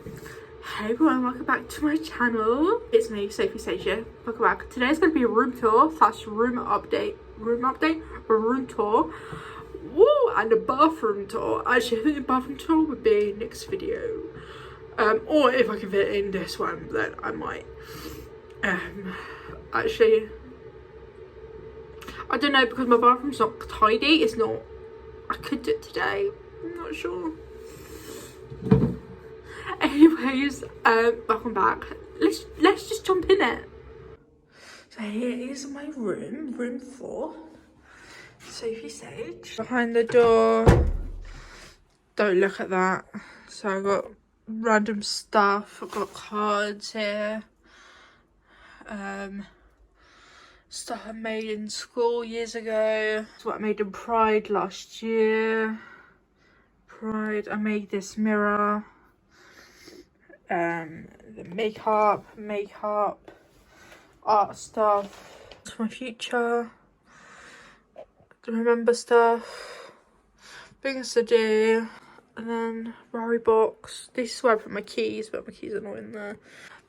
Hey everyone, welcome back to my channel. It's me, Makeupbysophiisage here. Welcome back. Today's going to be a room tour / room tour. Woo! And a bathroom tour. Actually, I think the bathroom tour would be next video. Or if I can fit it in this one, then I might. Actually, I don't know, because my bathroom's not tidy. It's not. I could do it today. I'm not sure. Anyways, welcome back. Let's just jump in it. So here is my room 4. Makeupbysophiisage. Behind the door. Don't look at that. So I've got random stuff. I've got cards here. Stuff I made in school years ago. That's what I made in Pride last year. Pride. I made this mirror. The makeup, art stuff. It's my future. To remember stuff. Things to do. And then Rari box. This is where I put my keys, but my keys are not in there.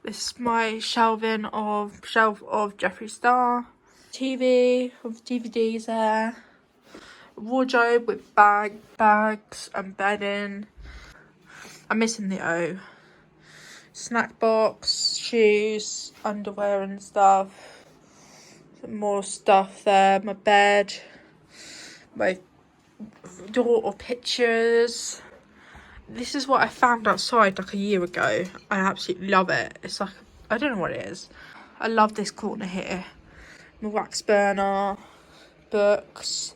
This is my shelf of Jeffree Star. TV with DVDs there. A wardrobe with bags and bedding. I'm missing the O. Snack box, shoes, underwear and stuff. Some more stuff there. My bed. My daughter pictures. This is what I found outside like a year ago. I absolutely love it. It's like, I don't know what it is. I love this corner here. My wax burner, books,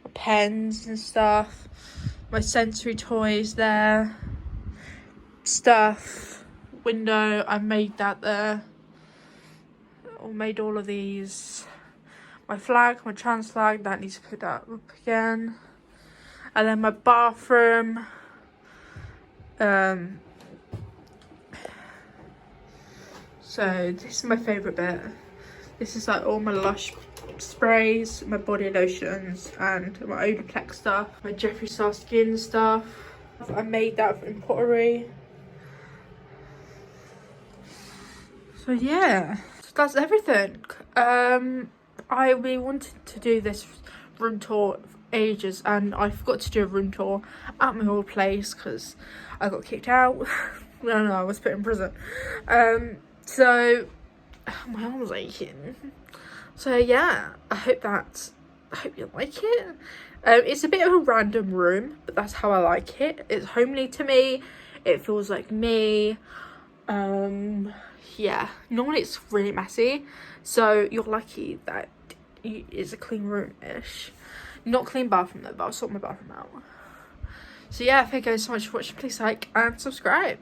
my pens and stuff. My sensory toys there. Stuff. Window, I made that there. I made all of these. My flag, my trans flag, that needs to put that up again. And then my bathroom. So this is my favourite bit. This is like all my Lush sprays, my body lotions, and my Olaplex stuff. My Jeffree Star skin stuff. I made that in pottery. So yeah, that's everything. I really wanted to do this room tour for ages, and I forgot to do a room tour at my old place because I got kicked out. No, I was put in prison. So my arm was aching. So yeah, I hope you like it. It's a bit of a random room, but that's how I like it. It's homely to me. It feels like me. Yeah, normally it's really messy, so you're lucky that it's a clean room-ish. Not clean bathroom though, but I'll sort my bathroom out. So yeah, thank you guys so much for watching. Please like and subscribe.